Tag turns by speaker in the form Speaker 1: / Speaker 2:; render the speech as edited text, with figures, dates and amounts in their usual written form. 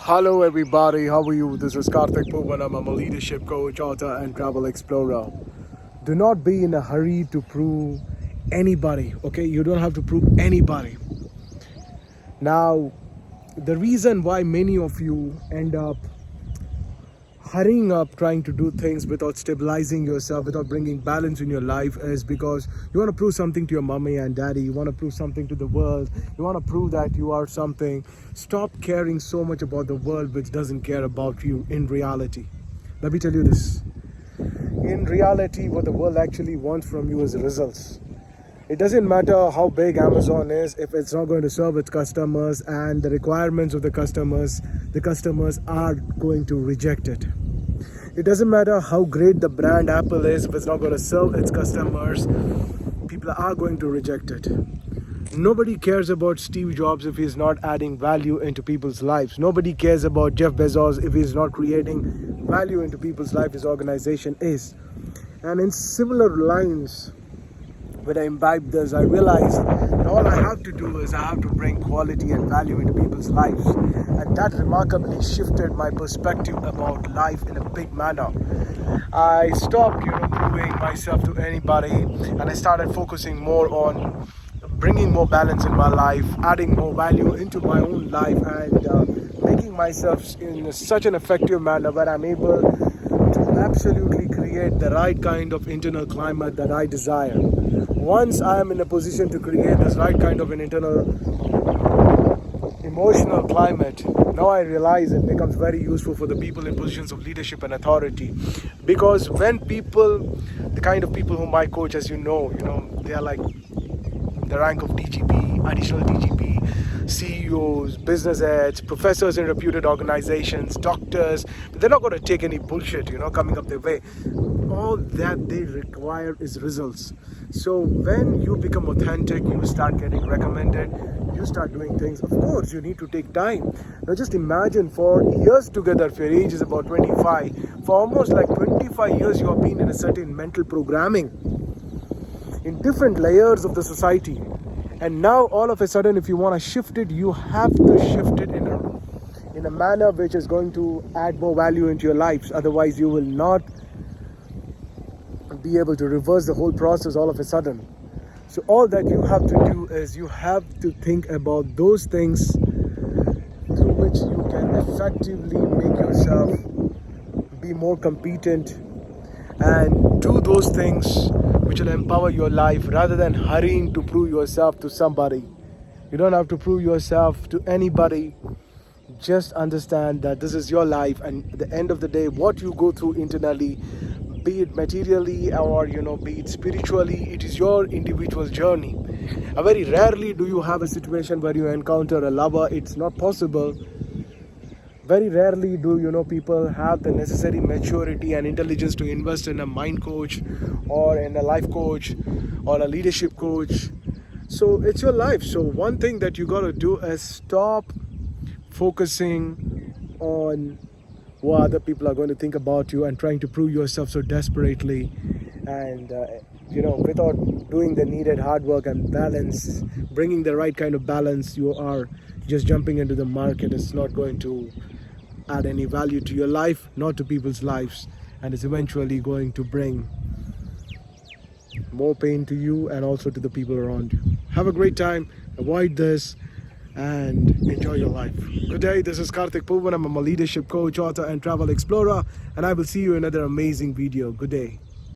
Speaker 1: Hello everybody, how are you? This is Karthik Poovanam. I'm a leadership coach, author and travel explorer. Do not be in a hurry to prove anybody, okay? You don't have to prove anybody. Now, the reason why many of you end up hurrying up trying to do things without stabilizing yourself, without bringing balance in your life is because you want to prove something to your mommy and daddy. You want to prove something to the world. You want to prove that you are something. Stop caring so much about the world which doesn't care about you in reality. Let me tell you this. In reality, what the world actually wants from you is results. It doesn't matter how big Amazon is if it's not going to serve its customers and the requirements of the customers are going to reject it. It doesn't matter how great the brand Apple is if it's not going to serve its customers, people are going to reject it. Nobody cares about Steve Jobs if he's not adding value into people's lives. Nobody cares about Jeff Bezos if he's not creating value into people's life his organization is. And in similar lines, when I imbibe this, I realized that all I have to do is I have to bring quality and value into people's lives. And that remarkably shifted my perspective about life in a big manner. I stopped, proving myself to anybody, and I started focusing more on bringing more balance in my life, adding more value into my own life, and making myself in such an effective manner where I'm able to absolutely create the right kind of internal climate that I desire. Once I am in a position to create this right kind of an internal emotional climate, now I realize it becomes very useful for the people in positions of leadership and authority. Because when people, the kind of people whom I coach, as you know, they are like the rank of DGP, additional DGP, CEOs, business heads, professors in reputed organizations, doctors. But they're not going to take any bullshit, coming up their way. All that they require is results. So when you become authentic, you start getting recommended, you start doing things. Of course, you need to take time. Now just imagine for years together, if your age is about 25, for almost like 25 years you have been in a certain mental programming in different layers of the society. And now all of a sudden, if you want to shift it, you have to shift it in a manner which is going to add more value into your lives. Otherwise, you will not be able to reverse the whole process all of a sudden. So all that you have to do is you have to think about those things through which you can effectively make yourself be more competent and do those things which will empower your life rather than hurrying to prove yourself to somebody. You don't have to prove yourself to anybody. Just understand that this is your life, and at the end of the day, what you go through internally, be it materially or be it spiritually, it is your individual journey. Very rarely do you have a situation where you encounter a lover. It's not possible. Very rarely do people have the necessary maturity and intelligence to invest in a mind coach or in a life coach or a leadership coach. So it's your life. So one thing that you got to do is stop focusing on what other people are going to think about you and trying to prove yourself so desperately, and without doing the needed hard work and balance, bringing the right kind of balance. You are just jumping into the market. It's not going to add any value to your life, not to people's lives, and it's eventually going to bring more pain to you and also to the people around you. Have a great time. Avoid this and enjoy your life. Good day. This is Karthik Poovanam. I'm a leadership coach, author and travel explorer, and I will see you in another amazing video. Good day.